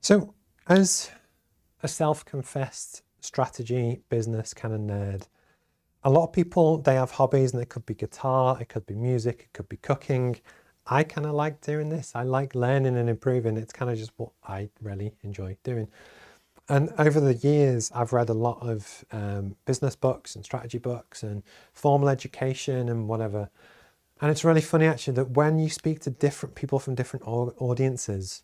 So, as a self-confessed strategy business kind of nerd, a lot of people, they have hobbies, and it could be guitar, it could be music, it could be cooking. I kind of like doing this. I like learning and improving. It's kind of just what I really enjoy doing. And over the years, I've read a lot of business books and strategy books and formal education and whatever. And it's really funny actually that when you speak to different people from different audiences,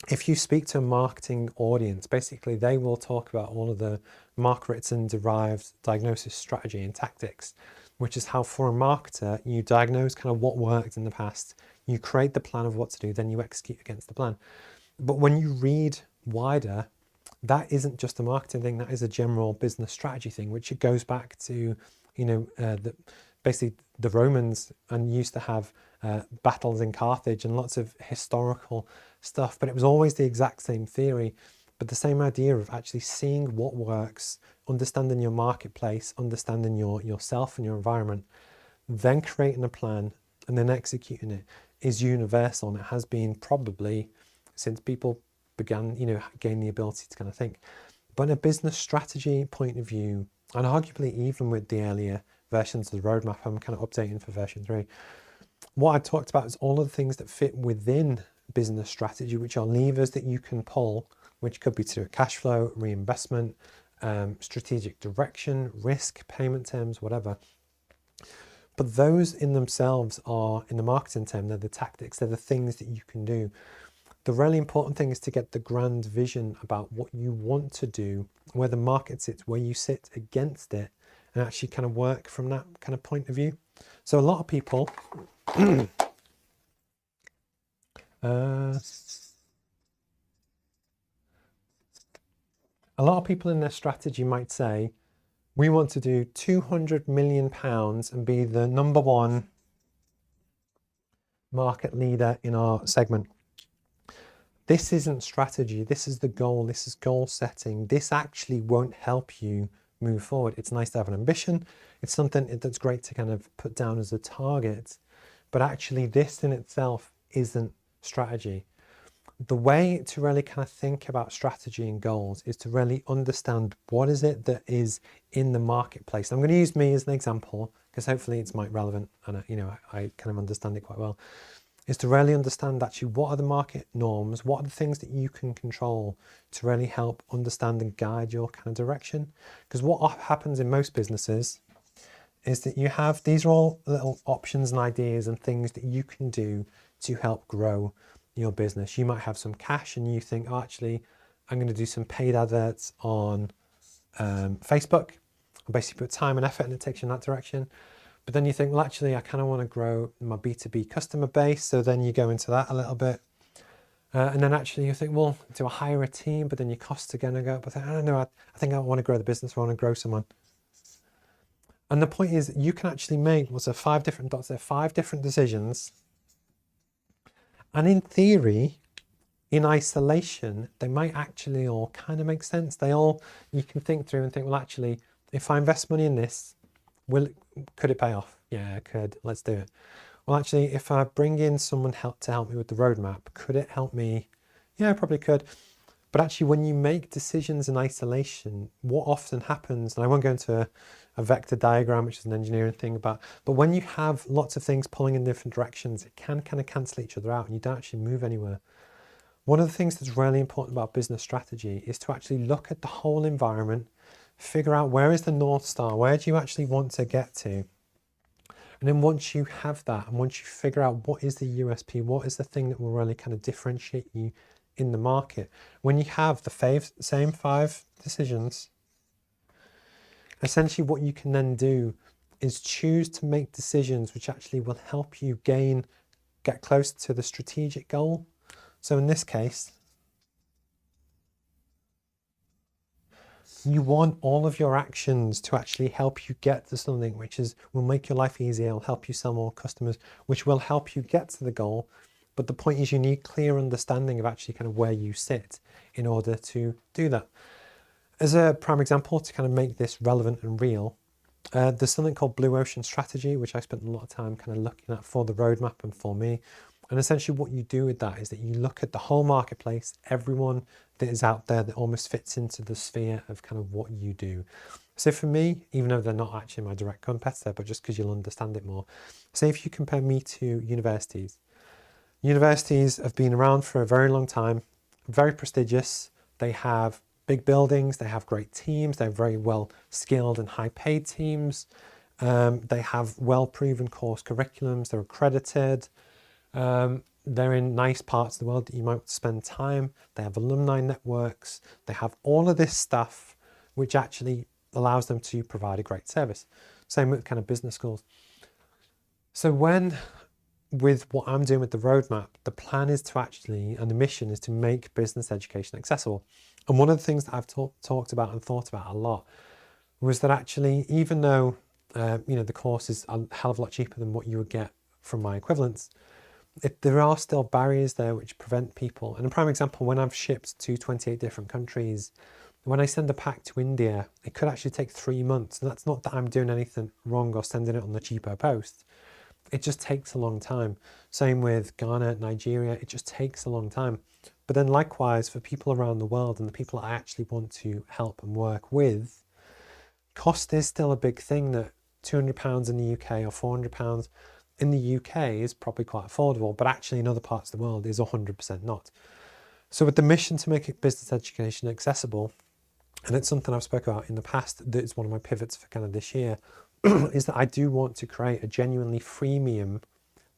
if you speak to a marketing audience, basically they will talk about all of the Mark Ritson derived diagnosis strategy and tactics, which is how for a marketer, you diagnose kind of what worked in the past, you create the plan of what to do, then you execute against the plan. But when you read wider, that isn't just a marketing thing, that is a general business strategy thing, which it goes back to, basically the Romans and used to have battles in Carthage and lots of historical stuff, but it was always the exact same theory, but the same idea of actually seeing what works, understanding your marketplace, understanding yourself and your environment, then creating a plan and then executing it is universal, and it has been probably since people began, gain the ability to kind of think. But in a business strategy point of view, and arguably even with the earlier versions of the roadmap, I'm kind of updating for version 3. What I talked about is all of the things that fit within business strategy, which are levers that you can pull, which could be to cash flow, reinvestment, strategic direction, risk, payment terms, whatever. But those in themselves are, in the marketing term, they're the tactics, they're the things that you can do. The really important thing is to get the grand vision about what you want to do, where the market sits, where you sit against it, and actually kind of work from that kind of point of view. So a lot of people, in their strategy might say, we want to do £200 million and be the number one market leader in our segment. This isn't strategy. This is the goal. This is goal setting. This actually won't help you move forward. It's nice to have an ambition. It's something that's great to kind of put down as a target, but actually this in itself isn't strategy. The way to really kind of think about strategy and goals is to really understand what is it that is in the marketplace. I'm going to use me as an example because hopefully it's might relevant and I kind of understand it quite well. Is to really understand actually what are the market norms, what are the things that you can control to really help understand and guide your kind of direction. Because what happens in most businesses is that you have, these are all little options and ideas and things that you can do to help grow your business. You might have some cash and you think, oh, actually, I'm going to do some paid adverts on Facebook. I basically put time and effort and it takes you in that direction. But then you think, well, actually, I kind of want to grow my B2B customer base. So then you go into that a little bit. And then actually you think, well, do I hire a team? But then your costs are going to go up. I don't know, I think I want to grow the business. I want to grow someone. And the point is you can actually make, what's there, 5 different dots there, 5 different decisions. And in theory, in isolation, they might actually all kind of make sense. You can think through and think, well, actually, if I invest money in this, could it pay off? Yeah, it could. Let's do it. Well, actually, if I bring in someone to help me with the roadmap, could it help me? Yeah, it probably could. But actually, when you make decisions in isolation, what often happens, and I won't go into a vector diagram, which is an engineering thing, but when you have lots of things pulling in different directions, it can kind of cancel each other out and you don't actually move anywhere. One of the things that's really important about business strategy is to actually look at the whole environment, figure out where is the North Star, where do you actually want to get to? And then once you have that, and once you figure out what is the USP, what is the thing that will really kind of differentiate you in the market, when you have the same 5 decisions, essentially what you can then do is choose to make decisions which actually will help you get close to the strategic goal. So in this case, you want all of your actions to actually help you get to something which will make your life easier, will help you sell more customers, which will help you get to the goal. But the point is you need clear understanding of actually kind of where you sit in order to do that. As a prime example, to kind of make this relevant and real, there's something called Blue Ocean Strategy, which I spent a lot of time kind of looking at for the roadmap and for me. And essentially what you do with that is that you look at the whole marketplace, everyone that is out there that almost fits into the sphere of kind of what you do. So for me, even though they're not actually my direct competitor, but just because you'll understand it more, say if you compare me to universities, universities have been around for a very long time, very prestigious. They have big buildings, they have great teams, they're very well skilled and high paid teams. They have well proven course curriculums, they're accredited. They're in nice parts of the world that you might spend time. They have alumni networks. They have all of this stuff, which actually allows them to provide a great service. Same with kind of business schools. So with what I'm doing with the roadmap, the plan is to actually, and the mission is to make business education accessible. And one of the things that I've talked about and thought about a lot was that actually, even though the course is a hell of a lot cheaper than what you would get from my equivalents, there are still barriers there which prevent people. And a prime example, when I've shipped to 28 different countries, when I send a pack to India, it could actually take 3 months. And that's not that I'm doing anything wrong or sending it on the cheaper post. It just takes a long time. Same with Ghana, Nigeria, it just takes a long time. But then likewise for people around the world and the people I actually want to help and work with, cost is still a big thing. That £200 in the UK or £400 in the UK is probably quite affordable, but actually in other parts of the world is 100% not. So with the mission to make business education accessible, and it's something I've spoken about in the past, that is one of my pivots for kind of this year, is that I do want to create a genuinely freemium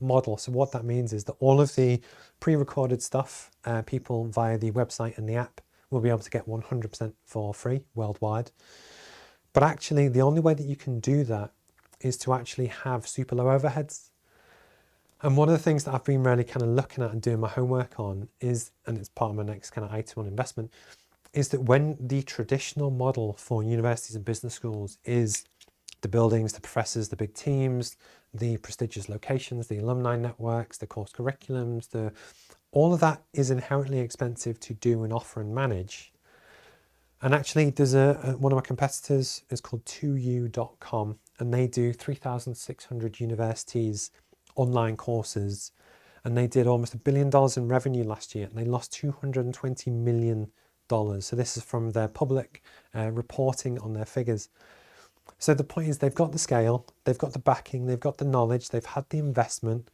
model. So what that means is that all of the pre-recorded stuff, people via the website and the app will be able to get 100% for free worldwide. But actually the only way that you can do that is to actually have super low overheads. And one of the things that I've been really kind of looking at and doing my homework on is, and it's part of my next kind of item on investment, is that when the traditional model for universities and business schools is the buildings, the professors, the big teams, the prestigious locations, the alumni networks, the course curriculums, all of that is inherently expensive to do and offer and manage. And actually there's one of my competitors is called 2u.com, and they do 3,600 universities online courses, and they did almost $1 billion in revenue last year, and they lost $220 million. So this is from their public reporting on their figures. So the point is they've got the scale, they've got the backing, they've got the knowledge, they've had the investment.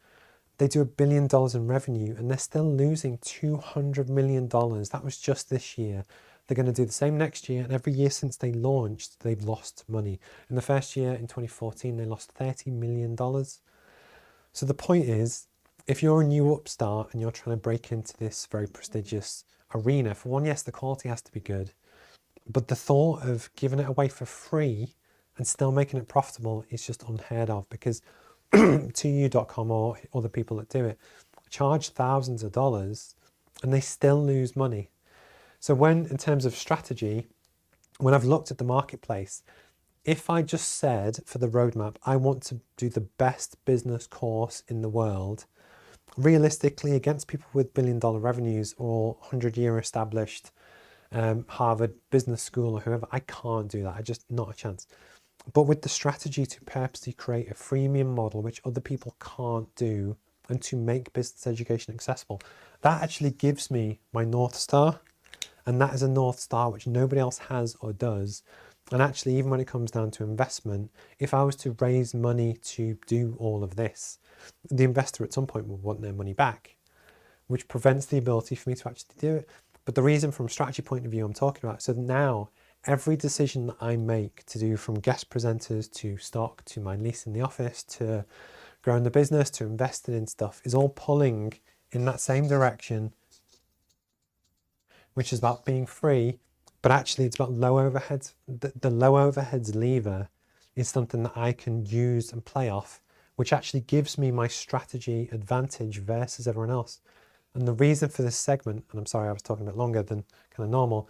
They do $1 billion in revenue, and they're still losing $200 million. That was just this year. They're going to do the same next year, and every year since they launched, they've lost money. In the first year, in 2014, they lost $30 million. So the point is, if you're a new upstart and you're trying to break into this very prestigious arena, for one, yes, the quality has to be good, but the thought of giving it away for free and still making it profitable is just unheard of, because 2u.com or other people that do it charge thousands of dollars and they still lose money. So in terms of strategy, when I've looked at the marketplace, if I just said for the roadmap, I want to do the best business course in the world, realistically against people with $1 billion revenues or 100-year established Harvard Business School or whoever, I can't do that. I just, not a chance. But with the strategy to purposely create a freemium model, which other people can't do, and to make business education accessible, that actually gives me my North Star. And that is a North Star which nobody else has or does. And actually, even when it comes down to investment, if I was to raise money to do all of this, the investor at some point will want their money back, which prevents the ability for me to actually do it. But the reason from a strategy point of view I'm talking about, so now every decision that I make to do, from guest presenters to stock to my lease in the office to growing the business to investing in stuff, is all pulling in that same direction, which is about being free, but actually it's about low overheads. The low overheads lever is something that I can use and play off, which actually gives me my strategy advantage versus everyone else. And the reason for this segment, and I'm sorry I was talking a bit longer than kind of normal,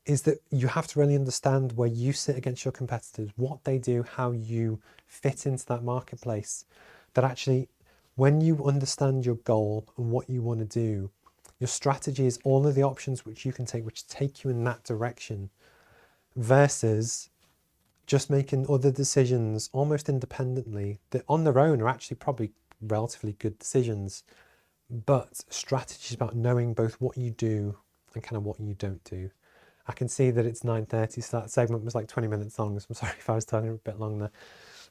is that you have to really understand where you sit against your competitors, what they do, how you fit into that marketplace. That actually, when you understand your goal and what you want to do, your strategy is all of the options which you can take, which take you in that direction, versus just making other decisions almost independently that on their own are actually probably relatively good decisions, But strategy is about knowing both what you do and kind of what you don't do. I can see that it's 9:30, so that segment was like 20 minutes long. So I'm sorry if I was talking a bit long there.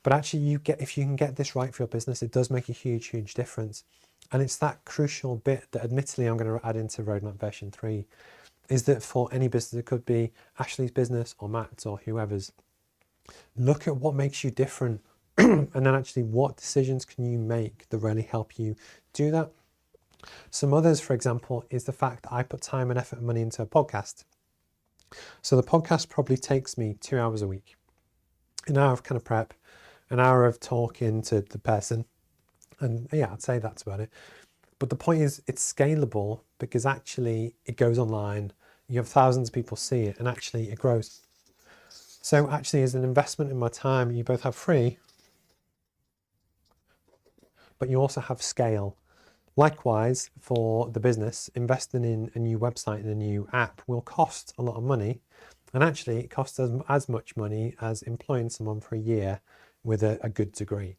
But actually, if you can get this right for your business, it does make a huge, huge difference. And it's that crucial bit that admittedly I'm going to add into Roadmap version 3, is that for any business, it could be Ashley's business or Matt's or whoever's, look at what makes you different and then actually what decisions can you make that really help you do that. Some others, for example, is the fact that I put time and effort and money into a podcast. So the podcast probably takes me 2 hours a week, an hour of kind of prep, an hour of talking to the person. And yeah, I'd say that's about it. But the point is, it's scalable because actually it goes online, you have thousands of people see it, and actually it grows. So actually, as an investment in my time, you both have free, but you also have scale. Likewise, for the business, investing in a new website and a new app will cost a lot of money. And actually, it costs as much money as employing someone for a year with a good degree.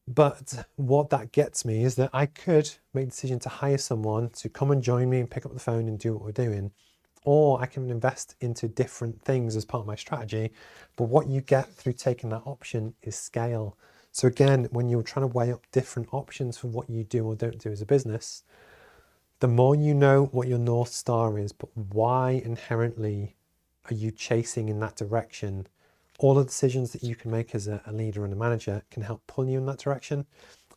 But what that gets me is that I could make the decision to hire someone to come and join me and pick up the phone and do what we're doing. Or I can invest into different things as part of my strategy. But what you get through taking that option is scale. So again, when you're trying to weigh up different options for what you do or don't do as a business, the more you know what your North Star is, but why inherently are you chasing in that direction, all the decisions that you can make as a leader and a manager can help pull you in that direction.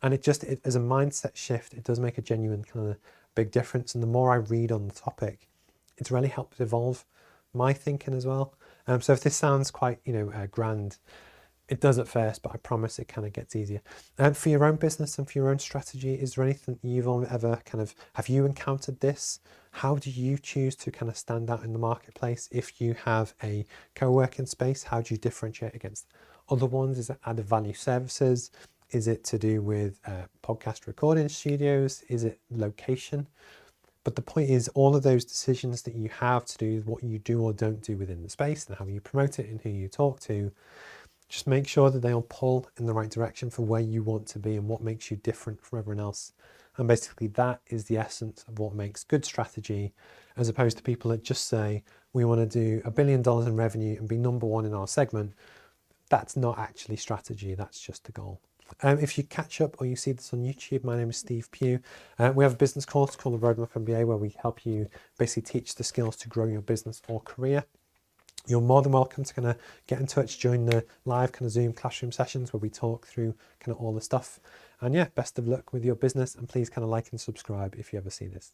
And as a mindset shift, it does make a genuine kind of big difference. And the more I read on the topic, it's really helped evolve my thinking as well. So if this sounds quite, grand, it does at first, but I promise it kind of gets easier. And for your own business and for your own strategy, is there anything you've ever have you encountered this? How do you choose to kind of stand out in the marketplace? If you have a co-working space, how do you differentiate against other ones? Is it added value services? Is it to do with podcast recording studios? Is it location? But the point is, all of those decisions that you have to do with what you do or don't do within the space and how you promote it and who you talk to, just make sure that they all pull in the right direction for where you want to be and what makes you different from everyone else. And basically that is the essence of what makes good strategy, as opposed to people that just say, we want to do $1 billion in revenue and be number one in our segment. That's not actually strategy, that's just a goal. If you catch up or you see this on YouTube, my name is Steve Pugh. We have a business course called the Roadmap MBA where we help you basically teach the skills to grow your business or career. You're more than welcome to kind of get in touch, join the live kind of Zoom classroom sessions where we talk through kind of all the stuff. And yeah, best of luck with your business, and please kind of like and subscribe if you ever see this.